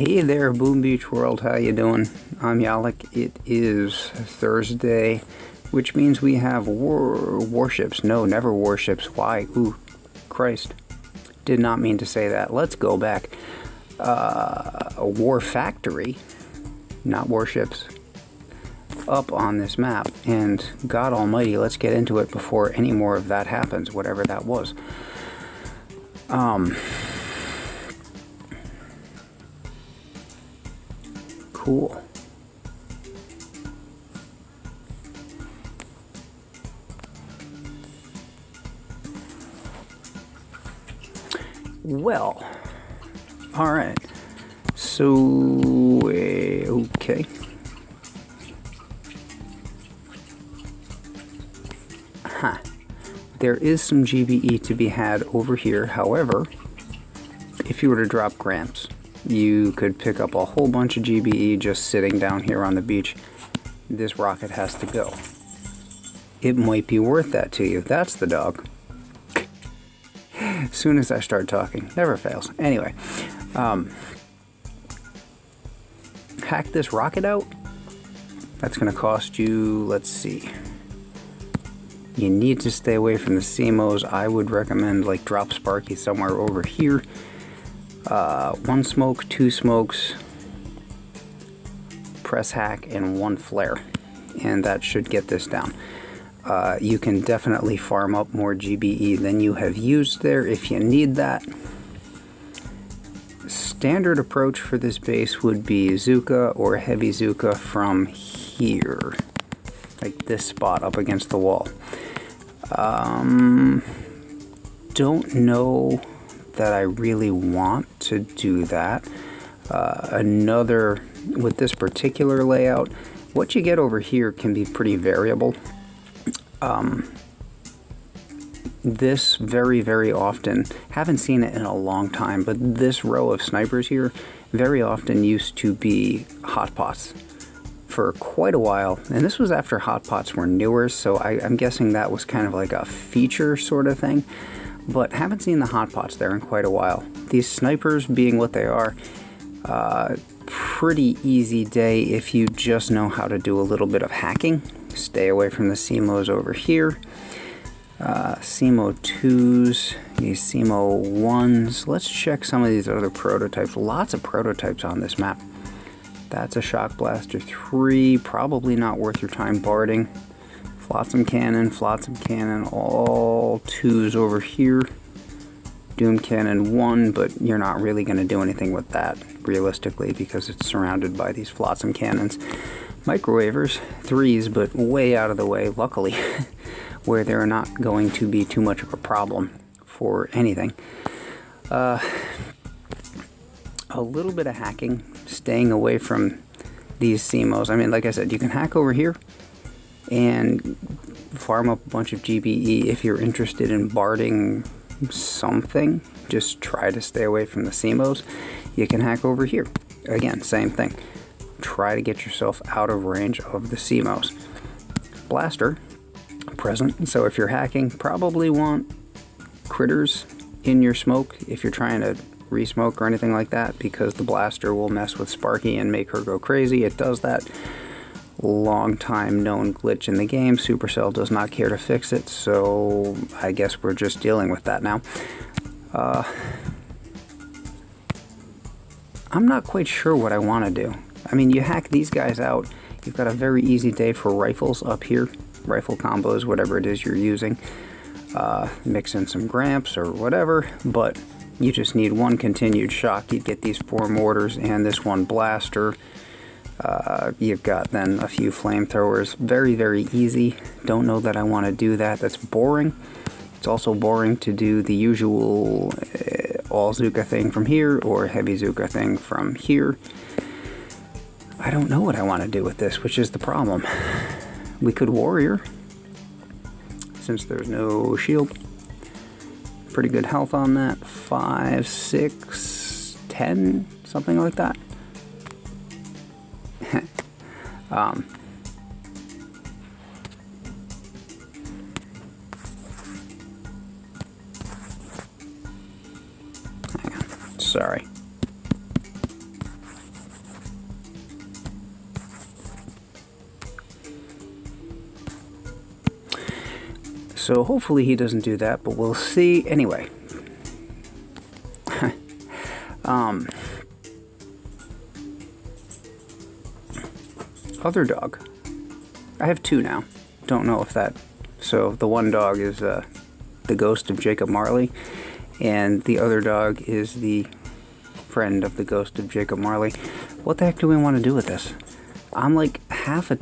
Hey there, Boom Beach World. How you doing? I'm Yalek. It is Thursday, which means we have warships. No, never warships. Why? Ooh, Christ. Did not mean to say that. Let's go back. A war factory, not warships, up on this map. And God almighty, let's get into it before any more of that happens, whatever that was. Cool. Well, all right. So, okay. Huh. There is some GBE to be had over here. However, if you were to drop Gramps, you could pick up a whole bunch of GBE just sitting down here on the beach. This rocket has to go. It might be worth that to you. That's the dog. As soon as I start talking, never fails. Anyway, hack this rocket out. That's going to cost you, let's see. You need to stay away from the CMOs. I would recommend like drop Sparky somewhere over here. 1 smoke, 2 smokes, press hack, and 1 flare, and that should get this down. You can definitely farm up more GBE than you have used there if you need that. Standard approach for this base would be Zuka or Heavy Zuka from here, like this spot up against the wall. Don't know that I really want to do that. With this particular layout, what you get over here can be pretty variable. This very often, haven't seen it in a long time, but this row of snipers here very often used to be hot pots for quite a while, and this was after hot pots were newer, so I'm guessing that was kind of like a feature sort of thing. But haven't seen the hot pots there in quite a while. These snipers, being what they are, pretty easy day if you just know how to do a little bit of hacking. Stay away from the CMOs over here. CMO 2s, these CMO 1s. Let's check some of these other prototypes. Lots of prototypes on this map. That's a Shock Blaster 3. Probably not worth your time barding. Flotsam Cannon, all 2s over here. Doom Cannon 1, but you're not really going to do anything with that, realistically, because it's surrounded by these Flotsam Cannons. Microwavers, 3s, but way out of the way, luckily, where they're not going to be too much of a problem for anything. A little bit of hacking, staying away from these CMOs. I mean, like I said, you can hack over here and farm up a bunch of GBE if you're interested in barding something. Just try to stay away from the CMOs. You can hack over here. Again, same thing. Try to get yourself out of range of the CMOs. Blaster, present. So if you're hacking, probably want critters in your smoke if you're trying to re-smoke or anything like that, because the blaster will mess with Sparky and make her go crazy. It does that. Long time known glitch in the game. Supercell does not care to fix it, so I guess we're just dealing with that now. I'm not quite sure what I want to do. I mean, you hack these guys out, you've got a very easy day for rifles up here. Rifle combos, whatever it is you're using. Mix in some Gramps or whatever, but you just need 1 continued shock. You'd get these 4 mortars and this 1 blaster. You've got then a few flamethrowers. Very easy. Don't know that I want to do that. That's boring. It's also boring to do the usual all Zuka thing from here or heavy Zuka thing from here. I don't know what I want to do with this, which is the problem. We could warrior, since there's no shield. Pretty good health on that. 5, 6, 10, something like that. Hang on. Sorry. So hopefully he doesn't do that, but we'll see. Anyway. Other dog. I have two now. Don't know if that... So the one dog is the ghost of Jacob Marley, and the other dog is the friend of the ghost of Jacob Marley. What the heck do we want to do with this? I'm like half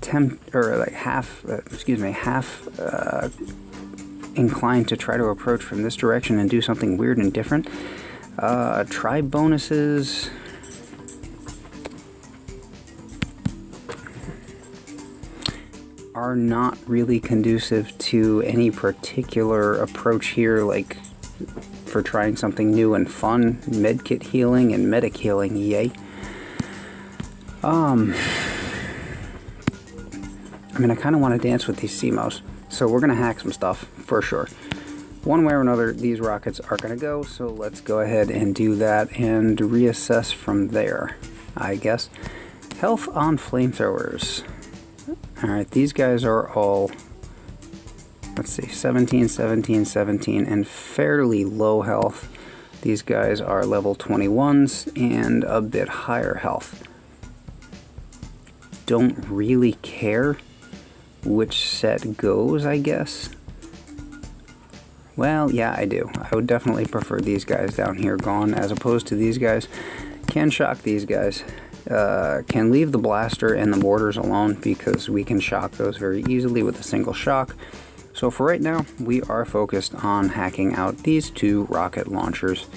inclined to try to approach from this direction and do something weird and different. Tribe bonuses. Are not really conducive to any particular approach here, like for trying something new and fun. Medkit healing and medic healing, yay. I mean, I kind of want to dance with these CMOs, so we're going to hack some stuff, for sure. One way or another, these rockets are going to go, so let's go ahead and do that and reassess from there, I guess. Health on flamethrowers. Alright, these guys are all, let's see, 17, 17, 17, and fairly low health. These guys are level 21s and a bit higher health. Don't really care which set goes, I guess. Well, yeah, I do. I would definitely prefer these guys down here gone as opposed to these guys. Can shock these guys. Can leave the blaster and the mortars alone because we can shock those very easily with a single shock. So for right now, we are focused on hacking out these two rocket launchers.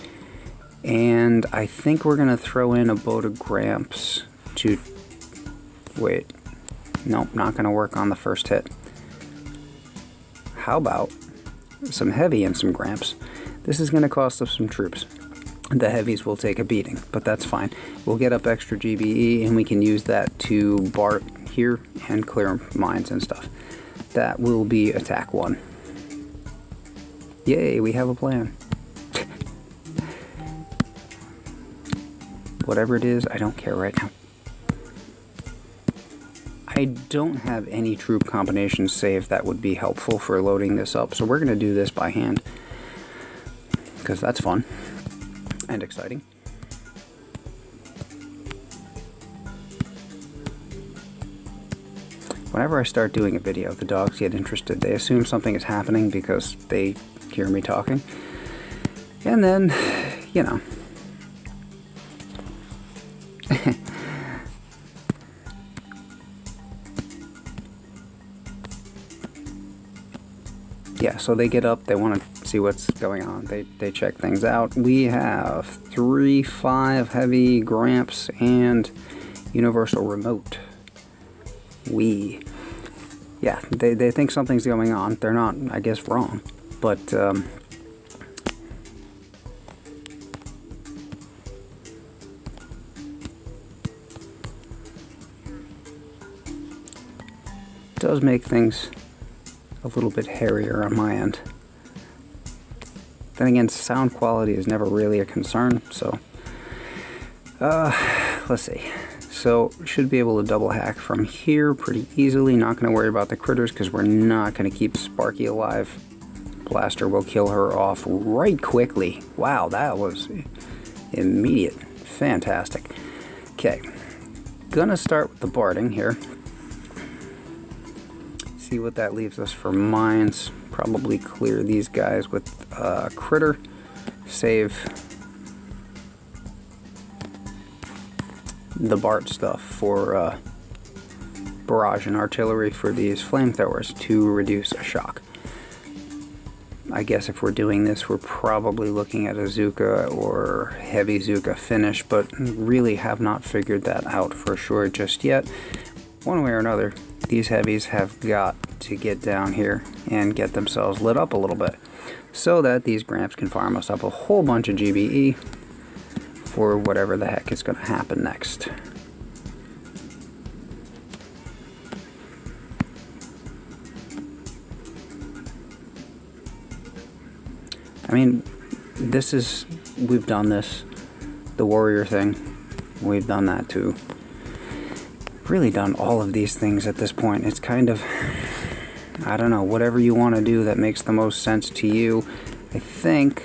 And I think we're going to throw in a boat of Gramps to... Wait. Nope, not going to work on the first hit. How about some heavy and some Gramps? This is going to cost us some troops. The heavies will take a beating, but that's fine. We'll get up extra GBE and we can use that to BART here and clear mines and stuff. That will be attack 1. Yay, we have a plan. Whatever it is, I don't care right now. I don't have any troop combinations saved that would be helpful for loading this up, so we're going to do this by hand. Because that's fun. And exciting. Whenever I start doing a video, the dogs get interested. They assume something is happening because they hear me talking. And then, you know. Yeah, so they get up, they want to see what's going on. They check things out. We have 3, 5 heavy Gramps and universal remote. Yeah, they think something's going on. They're not, I guess, wrong. But, does make things a little bit hairier on my end. Then again, sound quality is never really a concern, so let's see. So should be able to double hack from here pretty easily. Not going to worry about the critters because we're not going to keep Sparky alive. Blaster will kill her off right quickly. Wow, that was immediate. Fantastic. Okay, gonna start with the Barding here. See what that leaves us for mines. Probably clear these guys with critter. Save the BART stuff for barrage and artillery for these flamethrowers to reduce a shock. I guess if we're doing this, we're probably looking at a Zuka or heavy Zuka finish, but really have not figured that out for sure just yet. One way or another, these heavies have got to get down here and get themselves lit up a little bit so that these Gramps can farm us up a whole bunch of GBE for whatever the heck is going to happen next. I mean, we've done this, the warrior thing, we've done that too. Really done all of these things at this point. It's kind of, I don't know, whatever you want to do that makes the most sense to you. I think,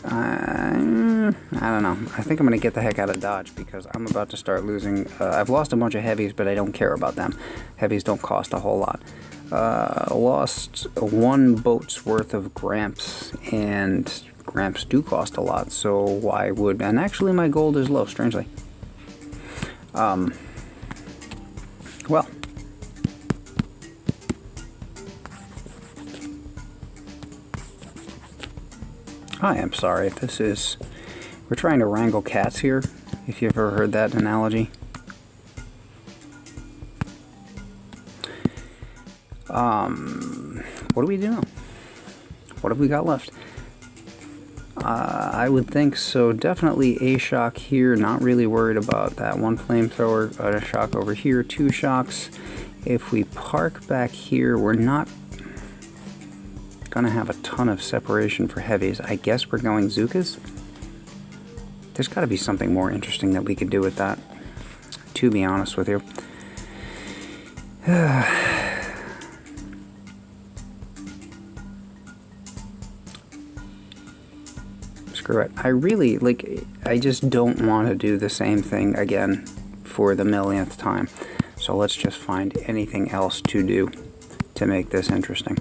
I don't know, I think I'm going to get the heck out of Dodge because I'm about to start losing. I've lost a bunch of heavies, but I don't care about them. Heavies don't cost a whole lot. Lost 1 boat's worth of Gramps, and Gramps do cost a lot, so why would... And actually my gold is low, strangely. Well... I am sorry, this is... We're trying to wrangle cats here, if you've ever heard that analogy. What do we do? What have we got left? I would think so. Definitely a shock here. Not really worried about that. 1 flamethrower, a shock over here, 2 shocks. If we park back here, we're not gonna have a ton of separation for heavies. I guess we're going Zookas. There's got to be something more interesting that we could do with that, to be honest with you. Screw it. I really, I just don't want to do the same thing again for the millionth time. So let's just find anything else to do to make this interesting.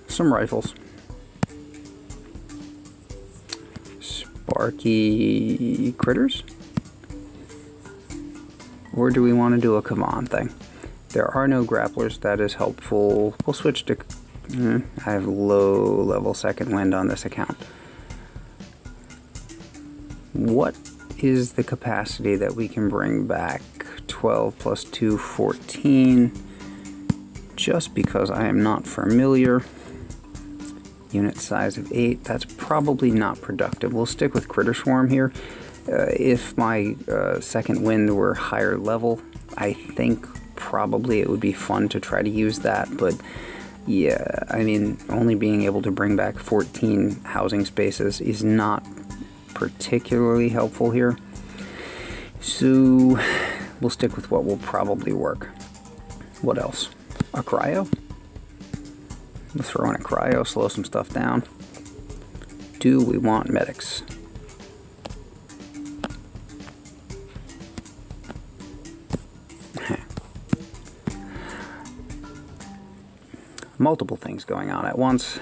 Some rifles. Sparky critters? Or do we want to do a Kavan thing? There are no grapplers, that is helpful. We'll switch to... I have low level second wind on this account. What is the capacity that we can bring back? 12 plus 2, 14. Just because I am not familiar. Unit size of 8. That's probably not productive. We'll stick with Critter Swarm here. If my second wind were higher level, I think probably it would be fun to try to use that, but yeah, I mean, only being able to bring back 14 housing spaces is not particularly helpful here. So we'll stick with what will probably work. What else? A cryo? We'll throw in a cryo, slow some stuff down. Do we want medics? Multiple things going on at once.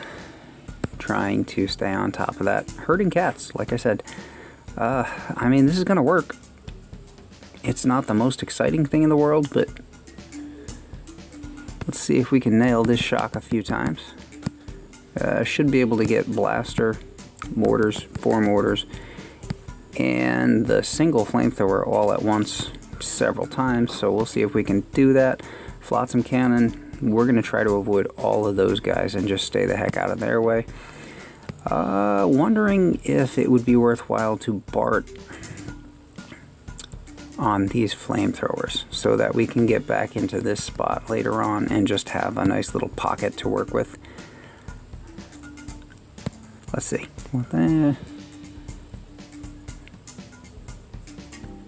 Trying to stay on top of that. Herding cats, like I said. I mean, this is gonna work. It's not the most exciting thing in the world, but let's see if we can nail this shock a few times. Should be able to get blaster, mortars, 4 mortars, and the single flamethrower all at once several times, so we'll see if we can do that. Flotsam cannon, we're going to try to avoid all of those guys and just stay the heck out of their way. Wondering if it would be worthwhile to BART on these flamethrowers so that we can get back into this spot later on and just have a nice little pocket to work with. Let's see.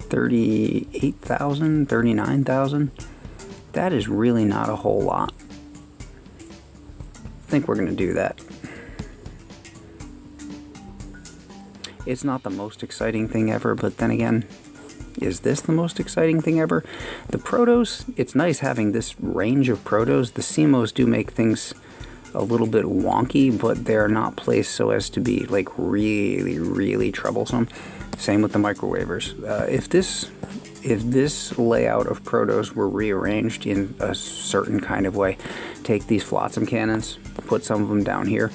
38,000, 39,000. That is really not a whole lot. I think we're going to do that. It's not the most exciting thing ever, but then again, is this the most exciting thing ever? The Protos, it's nice having this range of Protos. The CMOs do make things a little bit wonky, but they're not placed so as to be like really, really troublesome. Same with the microwavers. If this layout of Protos were rearranged in a certain kind of way, take these Flotsam cannons, put some of them down here,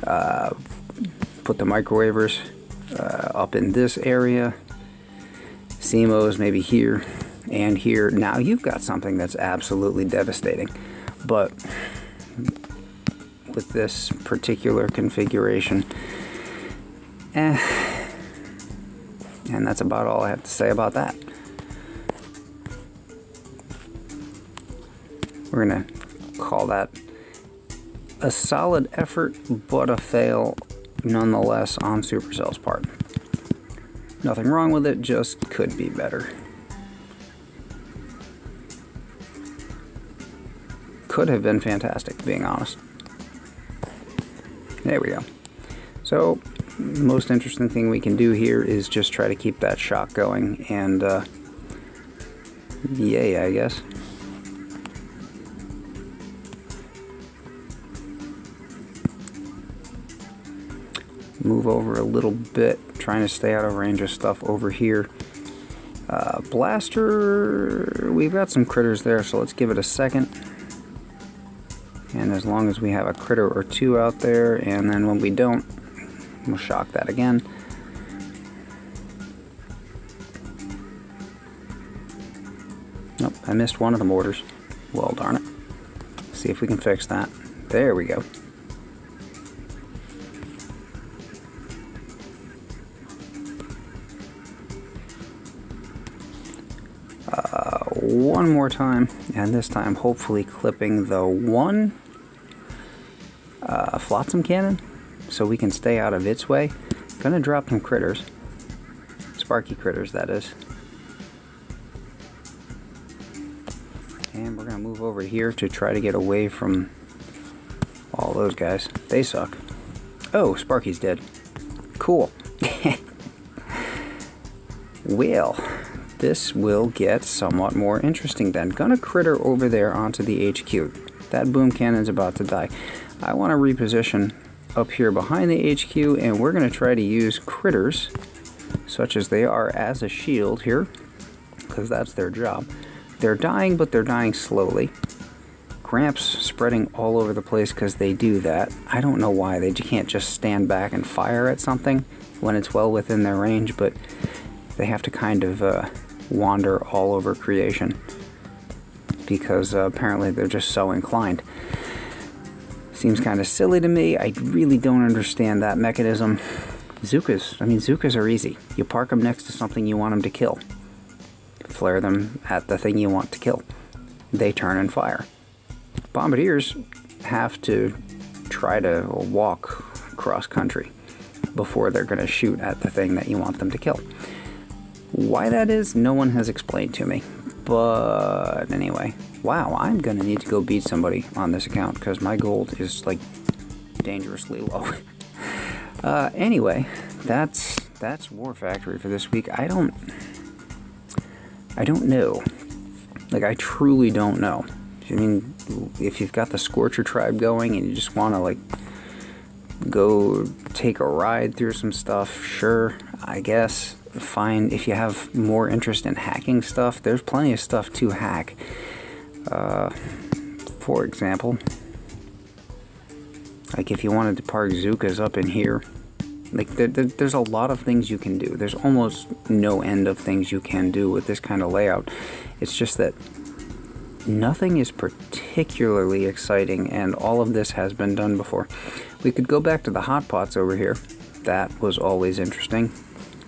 put the microwavers up in this area, CMOs maybe here and here. Now you've got something that's absolutely devastating. But with this particular configuration, and that's about all I have to say about that. We're gonna call that a solid effort, but a fail nonetheless on Supercell's part. Nothing wrong with it, just could be better. could have been fantastic, being honest. There we go. So, the most interesting thing we can do here is just try to keep that shot going, and yay, I guess. Move over a little bit, trying to stay out of range of stuff over here. Blaster, we've got some critters there, so let's give it a second. And as long as we have a critter or two out there, and then when we don't, we'll shock that again. Nope, I missed one of the mortars. Well, darn it. See if we can fix that. There we go. One more time, and this time hopefully clipping the one flotsam cannon so we can stay out of its way. Gonna drop some critters. Sparky critters, that is. And we're gonna move over here to try to get away from all those guys. They suck. Oh, Sparky's dead. Cool. Well, this will get somewhat more interesting then. Gonna critter over there onto the HQ. That boom cannon's about to die. I want to reposition up here behind the HQ, and we're going to try to use critters, such as they are, as a shield here, because that's their job. They're dying, but they're dying slowly. Gramps spreading all over the place because they do that. I don't know why. They can't just stand back and fire at something when it's well within their range, but they have to kind of wander all over creation because apparently they're just so inclined. Seems kind of silly to me. I really don't understand that mechanism. Zookas are easy. You park them next to something you want them to kill. Flare them at the thing you want to kill. They turn and fire. Bombardiers have to try to walk cross country before they're going to shoot at the thing that you want them to kill. Why that is, no one has explained to me. But anyway, wow, I'm going to need to go beat somebody on this account because my gold is like dangerously low. Anyway, that's War Factory for this week. I don't know. Like, I truly don't know. I mean, if you've got the Scorcher tribe going and you just want to, like, go take a ride through some stuff, sure, I guess. Fine. If you have more interest in hacking stuff, there's plenty of stuff to hack. For example, like if you wanted to park Zookas up in here, like there's a lot of things you can do. There's almost no end of things you can do with this kind of layout. It's just that nothing is particularly exciting, and all of this has been done before. We could go back to the hot pots over here. That was always interesting.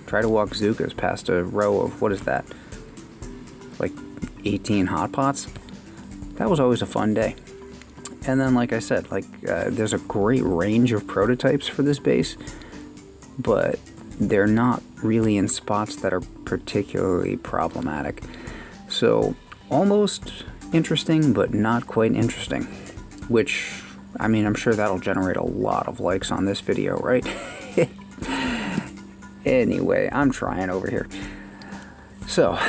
Try to walk Zookas past a row of, what is that? Like 18 hot pots? That was always a fun day. And then, like I said, there's a great range of prototypes for this base, but they're not really in spots that are particularly problematic. So, almost interesting, but not quite interesting. Which, I mean, I'm sure that'll generate a lot of likes on this video, right? Anyway, I'm trying over here. So,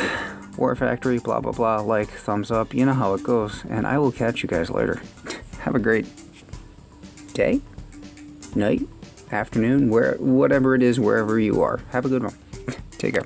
War Factory, blah, blah, blah, like, thumbs up, you know how it goes, and I will catch you guys later. Have a great day, night, afternoon, whatever it is, wherever you are. Have a good one. Take care.